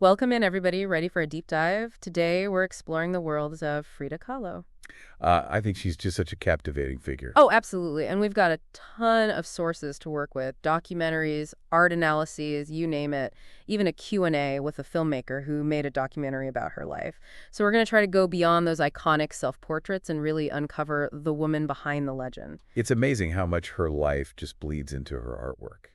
Welcome in, everybody. Ready for a deep dive? Today, we're exploring the worlds of Frida Kahlo. I think she's just such a captivating figure. Oh, absolutely. And we've got a ton of sources to work with. Documentaries, art analyses, you name it. Even a Q&A with a filmmaker who made a documentary about her life. So we're going to try to go beyond those iconic self-portraits and really uncover the woman behind the legend. It's amazing how much her life just bleeds into her artwork.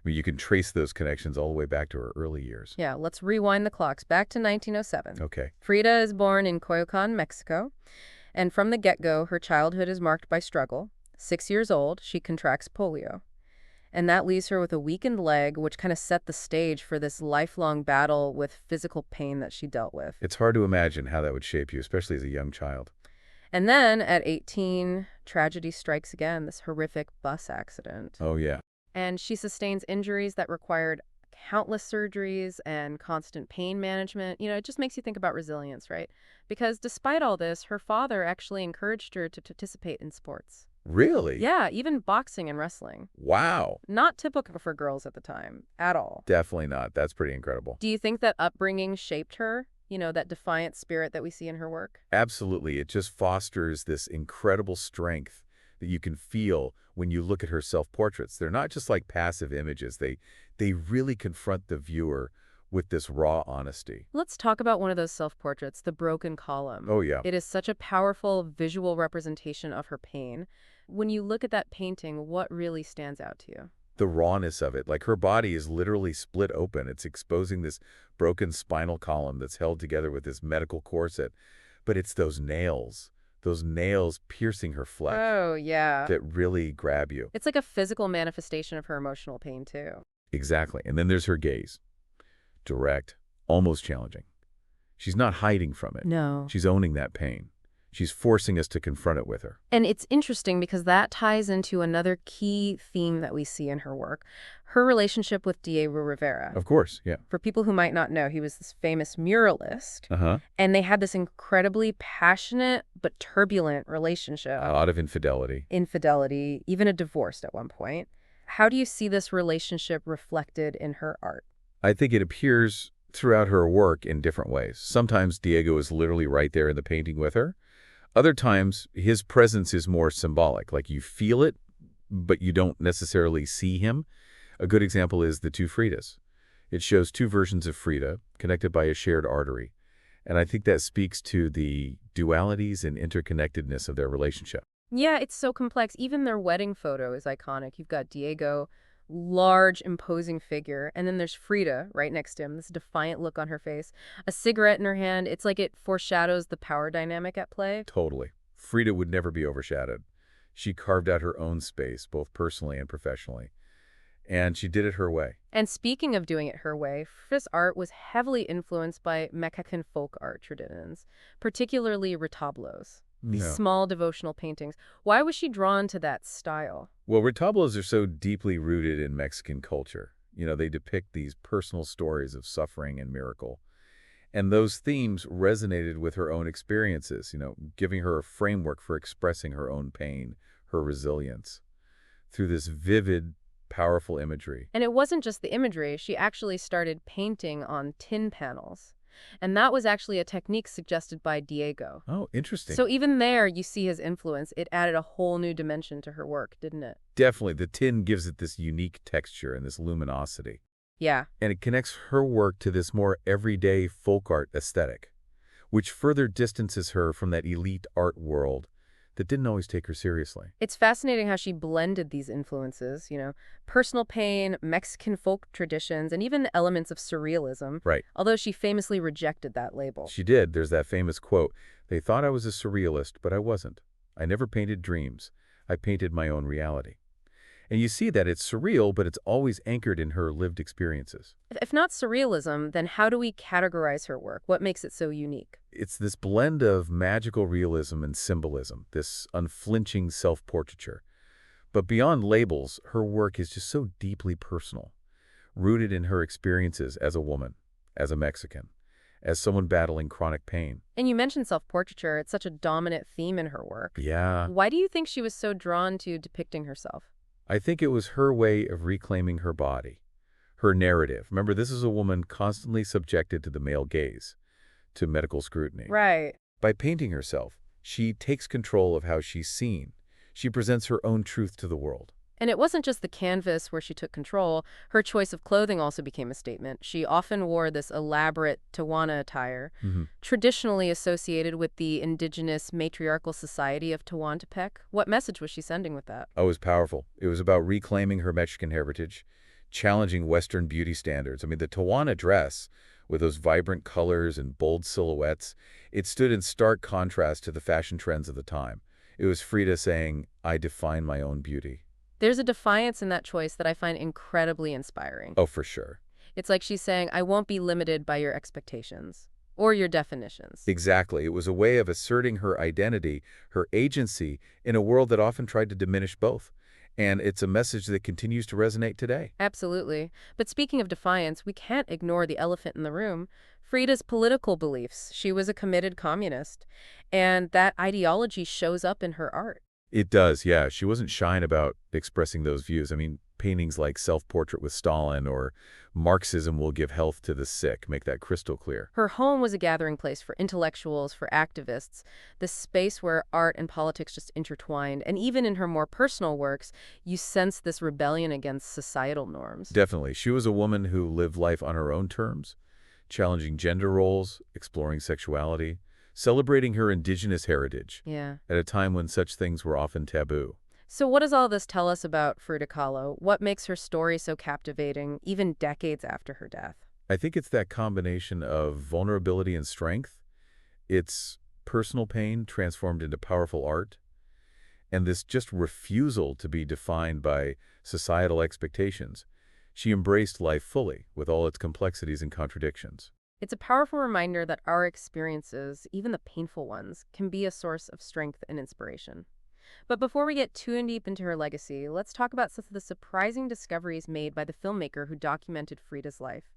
I mean, you can trace those connections all the way back to her early years. Yeah, let's rewind the clocks back to 1907. Okay. Frida is born in Coyoacan, Mexico. And from the get-go, her childhood is marked by struggle. 6 years old, she contracts polio. And that leaves her with a weakened leg, which kind of set the stage for this lifelong battle with physical pain that she dealt with. It's hard to imagine how that would shape you, especially as a young child. And then, at 18, tragedy strikes again, this horrific bus accident. Oh, yeah. And she sustains injuries that required countless surgeries and constant pain management. It just makes you think about resilience, right? Because despite all this, her father actually encouraged her to participate in sports. Really? Yeah, even boxing and wrestling. Wow. Not typical for girls at the time, at all. Definitely not. That's pretty incredible. Do you think that upbringing shaped her? That defiant spirit that we see in her work? Absolutely. It just fosters this incredible strength that you can feel when you look at her self-portraits. They're not just like passive images. They really confront the viewer with this raw honesty. Let's talk about one of those self-portraits, the broken column. Oh, yeah. It is such a powerful visual representation of her pain. When you look at that painting, what really stands out to you? The rawness of it. Like, her body is literally split open. It's exposing this broken spinal column that's held together with this medical corset. But it's those nails piercing her flesh Oh, yeah. that really grab you. It's like a physical manifestation of her emotional pain, too. Exactly. And then there's her gaze. Direct, almost challenging. She's not hiding from it. No. She's owning that pain. She's forcing us to confront it with her. And it's interesting because that ties into another key theme that we see in her work, her relationship with Diego Rivera. Of course, yeah. For people who might not know, he was this famous muralist, Uh-huh. and they had this incredibly passionate but turbulent relationship. A lot of infidelity. Infidelity, even a divorce at one point. How do you see this relationship reflected in her art? I think it appears throughout her work in different ways. Sometimes Diego is literally right there in the painting with her. Other times, his presence is more symbolic, like you feel it, but you don't necessarily see him. A good example is the two Fridas. It shows two versions of Frida connected by a shared artery. And I think that speaks to the dualities and interconnectedness of their relationship. Yeah, it's so complex. Even their wedding photo is iconic. You've got Diego, large, imposing figure, and then there's Frida right next to him, this defiant look on her face, a cigarette in her hand. It's like it foreshadows the power dynamic at play. Totally. Frida would never be overshadowed. She carved out her own space, both personally and professionally. And she did it her way. And speaking of doing it her way, Frida's art was heavily influenced by Mexican folk art traditions, particularly retablos. These No. small devotional paintings. Why was she drawn to that style? Well, retablos are so deeply rooted in Mexican culture. They depict these personal stories of suffering and miracle. And those themes resonated with her own experiences, giving her a framework for expressing her own pain, her resilience, through this vivid, powerful imagery. And it wasn't just the imagery. She actually started painting on tin panels. And that was actually a technique suggested by Diego. Oh, interesting. So even there, you see his influence. It added a whole new dimension to her work, didn't it? Definitely. The tin gives it this unique texture and this luminosity. Yeah. And it connects her work to this more everyday folk art aesthetic, which further distances her from that elite art world that didn't always take her seriously. It's fascinating how she blended these influences, personal pain, Mexican folk traditions, and even elements of surrealism. Right. Although she famously rejected that label. She did. There's that famous quote, "They thought I was a surrealist, but I wasn't. I never painted dreams. I painted my own reality." And you see that it's surreal, but it's always anchored in her lived experiences. If not surrealism, then how do we categorize her work? What makes it so unique? It's this blend of magical realism and symbolism, this unflinching self-portraiture. But beyond labels, her work is just so deeply personal, rooted in her experiences as a woman, as a Mexican, as someone battling chronic pain. And you mentioned self-portraiture. It's such a dominant theme in her work. Yeah. Why do you think she was so drawn to depicting herself? I think it was her way of reclaiming her body, Her narrative. Remember, this is a woman constantly subjected to the male gaze, to medical scrutiny. Right. By painting herself, she takes control of how she's seen. She presents her own truth to the world. And it wasn't just the canvas where she took control. Her choice of clothing also became a statement. She often wore this elaborate Tawana attire, traditionally associated with the indigenous matriarchal society of Tehuantepec. What message was she sending with that? Oh, it was powerful. It was about reclaiming her Mexican heritage, challenging Western beauty standards. I mean, the Tawana dress, with those vibrant colors and bold silhouettes, it stood in stark contrast to the fashion trends of the time. It was Frida saying, I define my own beauty. There's a defiance in that choice that I find incredibly inspiring. Oh, for sure. It's like she's saying, I won't be limited by your expectations or your definitions. Exactly. It was a way of asserting her identity, her agency, in a world that often tried to diminish both. And it's a message that continues to resonate today. Absolutely. But speaking of defiance, we can't ignore the elephant in the room. Frida's political beliefs. She was a committed communist, and that ideology shows up in her art. It does, yeah. She wasn't shy about expressing those views. I mean, paintings like Self-Portrait with Stalin or Marxism will give health to the sick make that crystal clear. Her home was a gathering place for intellectuals, for activists, this space where art and politics just intertwined. And even in her more personal works, you sense this rebellion against societal norms. Definitely. She was a woman who lived life on her own terms, challenging gender roles, exploring sexuality, celebrating her indigenous heritage Yeah. at a time when such things were often taboo. So what does all this tell us about Frida Kahlo? What makes her story so captivating, even decades after her death? I think it's that combination of vulnerability and strength. It's personal pain transformed into powerful art, and this just refusal to be defined by societal expectations. She embraced life fully, with all its complexities and contradictions. It's a powerful reminder that our experiences, even the painful ones, can be a source of strength and inspiration. But before we get too in deep into her legacy, let's talk about some of the surprising discoveries made by the filmmaker who documented Frida's life.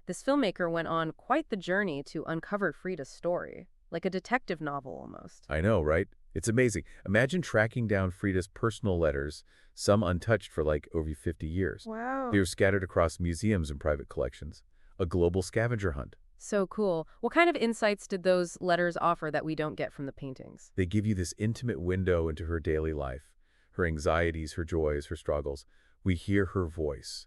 This filmmaker went on quite the journey to uncover Frida's story, like a detective novel almost. I know, right? It's amazing. Imagine tracking down Frida's personal letters, some untouched for like over 50 years. Wow. They were scattered across museums and private collections. A global scavenger hunt. So cool. What kind of insights did those letters offer that we don't get from the paintings? They give you this intimate window into her daily life, her anxieties, her joys, her struggles. We hear her voice,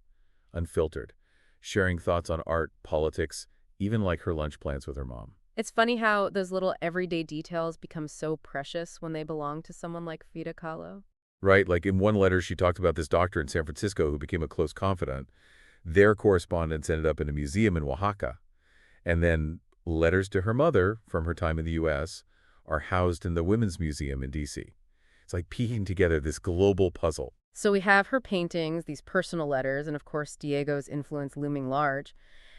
unfiltered, sharing thoughts on art, politics, even like her lunch plans with her mom. It's funny how those little everyday details become so precious when they belong to someone like Frida Kahlo. Right? Like in one letter, she talked about this doctor in San Francisco who became a close confidant. Their correspondence ended up in a museum in Oaxaca. And then letters to her mother from her time in the U.S. are housed in the Women's Museum in D.C. It's like piecing together this global puzzle. So we have her paintings, these personal letters, and of course Diego's influence looming large.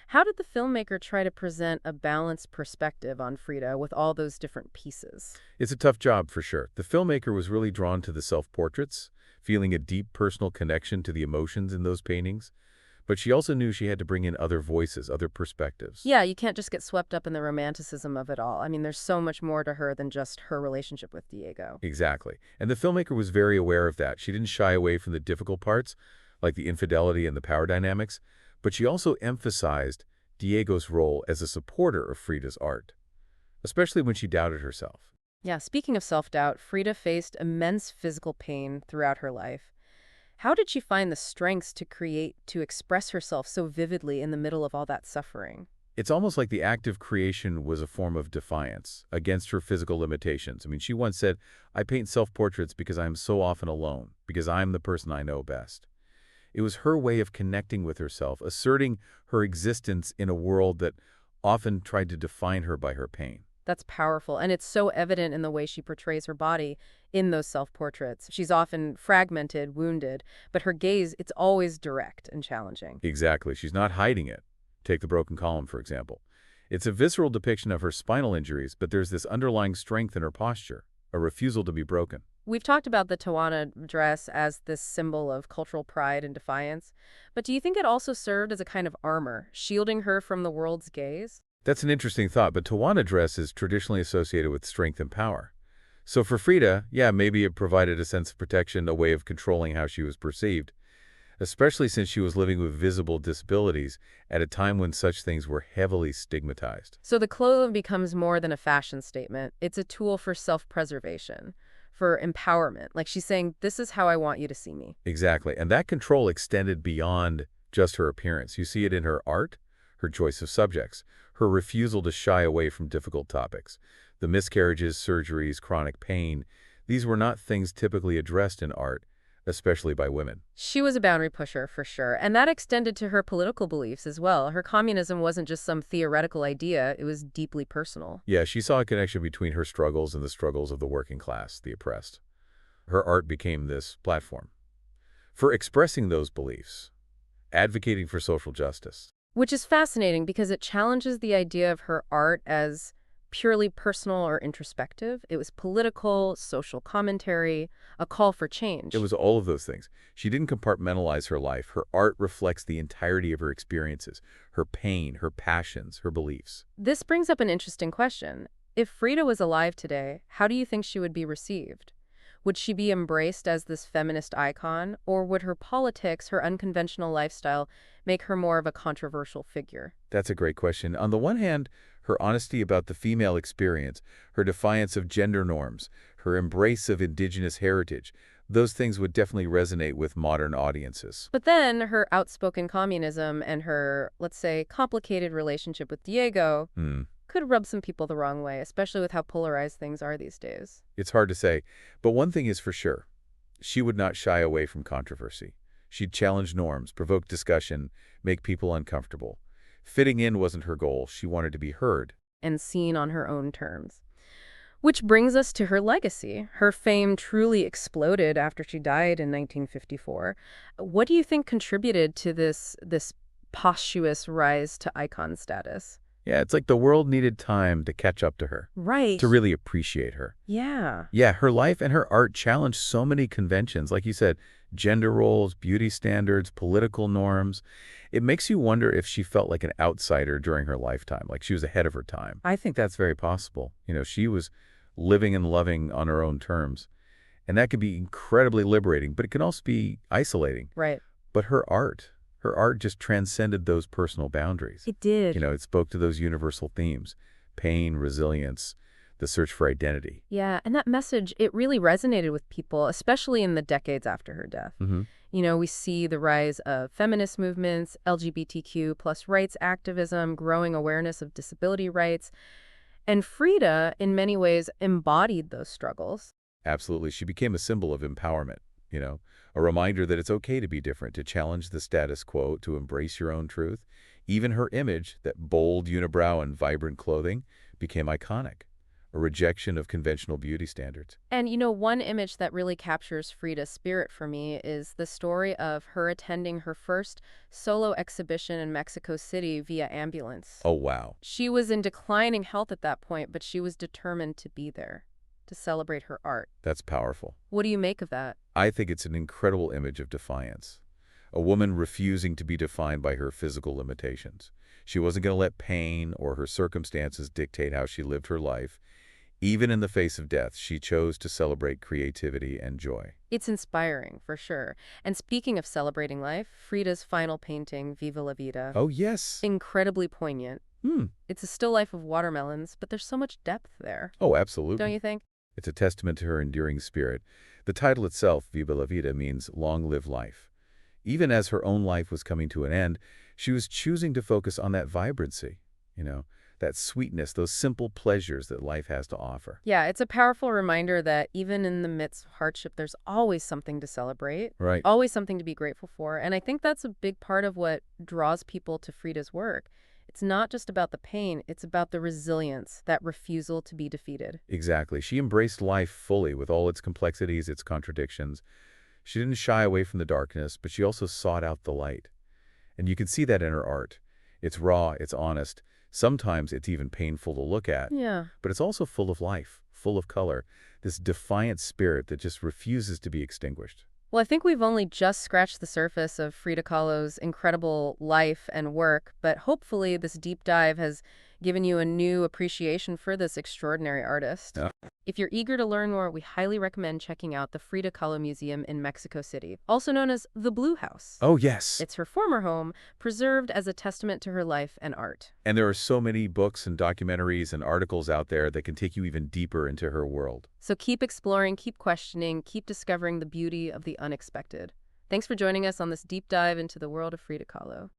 How did the filmmaker try to present a balanced perspective on Frida with all those different pieces? It's a tough job for sure. The filmmaker was really drawn to the self-portraits, feeling a deep personal connection to the emotions in those paintings. But she also knew she had to bring in other voices, other perspectives. Yeah, you can't just get swept up in the romanticism of it all. I mean, there's so much more to her than just her relationship with Diego. Exactly. And the filmmaker was very aware of that. She didn't shy away from the difficult parts, like the infidelity and the power dynamics, but she also emphasized Diego's role as a supporter of Frida's art, especially when she doubted herself. Yeah, speaking of self-doubt, Frida faced immense physical pain throughout her life. How did she find the strengths to express herself so vividly in the middle of all that suffering? It's almost like the act of creation was a form of defiance against her physical limitations. I mean, she once said, I paint self-portraits because I am so often alone, because I'm the person I know best. It was her way of connecting with herself, asserting her existence in a world that often tried to define her by her pain. That's powerful, and it's so evident in the way she portrays her body in those self-portraits. She's often fragmented, wounded, but her gaze, it's always direct and challenging. Exactly. She's not hiding it. Take the broken column, for example. It's a visceral depiction of her spinal injuries, but there's this underlying strength in her posture, a refusal to be broken. We've talked about the Tawana dress as this symbol of cultural pride and defiance, but do you think it also served as a kind of armor, shielding her from the world's gaze? That's an interesting thought, but Tawana dress is traditionally associated with strength and power. So for Frida, yeah, maybe it provided a sense of protection, a way of controlling how she was perceived, especially since she was living with visible disabilities at a time when such things were heavily stigmatized. So the clothing becomes more than a fashion statement. It's a tool for self-preservation, for empowerment. Like she's saying, this is how I want you to see me. Exactly. And that control extended beyond just her appearance. You see it in her art, her choice of subjects, her refusal to shy away from difficult topics. The miscarriages, surgeries, chronic pain, these were not things typically addressed in art, especially by women. She was a boundary pusher, for sure, and that extended to her political beliefs as well. Her communism wasn't just some theoretical idea, it was deeply personal. Yeah, she saw a connection between her struggles and the struggles of the working class, the oppressed. Her art became this platform for expressing those beliefs, advocating for social justice. Which is fascinating because it challenges the idea of her art as purely personal or introspective. It was political, social commentary, a call for change. It was all of those things. She didn't compartmentalize her life. Her art reflects the entirety of her experiences, her pain, her passions, her beliefs. This brings up an interesting question. If Frida was alive today, how do you think she would be received? Would she be embraced as this feminist icon, or would her politics, her unconventional lifestyle, make her more of a controversial figure? That's a great question. On the one hand, her honesty about the female experience, her defiance of gender norms, her embrace of indigenous heritage, those things would definitely resonate with modern audiences. But then her outspoken communism and her, let's say, complicated relationship with Diego Hmm. could rub some people the wrong way, especially with how polarized things are these days. It's hard to say, but one thing is for sure. She would not shy away from controversy. She'd challenge norms, provoke discussion, make people uncomfortable. Fitting in wasn't her goal. She wanted to be heard. And seen on her own terms. Which brings us to her legacy. Her fame truly exploded after she died in 1954. What do you think contributed to this posthumous rise to icon status? Yeah, it's like the world needed time to catch up to her, Right. to really appreciate her. Yeah. Yeah, her life and her art challenged so many conventions, like you said, gender roles, beauty standards, political norms. It makes you wonder if she felt like an outsider during her lifetime, like she was ahead of her time. I think that's very possible. She was living and loving on her own terms, and that can be incredibly liberating, but it can also be isolating. Right. But her art just transcended those personal boundaries. It did. It spoke to those universal themes: pain, resilience, the search for identity. Yeah, and that message, it really resonated with people, especially in the decades after her death. Mm-hmm. We see the rise of feminist movements, LGBTQ plus rights activism, growing awareness of disability rights. And Frida, in many ways, embodied those struggles. Absolutely. She became a symbol of empowerment, a reminder that it's okay to be different, to challenge the status quo, to embrace your own truth. Even her image, that bold unibrow and vibrant clothing, became iconic, a rejection of conventional beauty standards. And one image that really captures Frida's spirit for me is the story of her attending her first solo exhibition in Mexico City via ambulance. Oh, wow. She was in declining health at that point, but she was determined to be there, to celebrate her art. That's powerful. What do you make of that? I think it's an incredible image of defiance. A woman refusing to be defined by her physical limitations. She wasn't going to let pain or her circumstances dictate how she lived her life. Even in the face of death, she chose to celebrate creativity and joy. It's inspiring, for sure. And speaking of celebrating life, Frida's final painting, Viva la Vida. Oh, yes. Incredibly poignant. It's a still life of watermelons, but there's so much depth there. Oh, absolutely. Don't you think? It's a testament to her enduring spirit. The title itself, Viva la Vida, means long live life. Even as her own life was coming to an end, she was choosing to focus on that vibrancy, that sweetness, those simple pleasures that life has to offer. Yeah, it's a powerful reminder that even in the midst of hardship, there's always something to celebrate, Right. always something to be grateful for. And I think that's a big part of what draws people to Frida's work. It's not just about the pain, it's about the resilience, that refusal to be defeated. Exactly. She embraced life fully with all its complexities, its contradictions. She didn't shy away from the darkness, but she also sought out the light. And you can see that in her art. It's raw, it's honest. Sometimes it's even painful to look at. Yeah. But it's also full of life, full of color, this defiant spirit that just refuses to be extinguished. Well, I think we've only just scratched the surface of Frida Kahlo's incredible life and work, but hopefully this deep dive has given you a new appreciation for this extraordinary artist. Yeah. If you're eager to learn more, we highly recommend checking out the Frida Kahlo Museum in Mexico City, also known as the Blue House. Oh, yes. It's her former home, preserved as a testament to her life and art. And there are so many books and documentaries and articles out there that can take you even deeper into her world. So keep exploring, keep questioning, keep discovering the beauty of the unexpected. Thanks for joining us on this deep dive into the world of Frida Kahlo.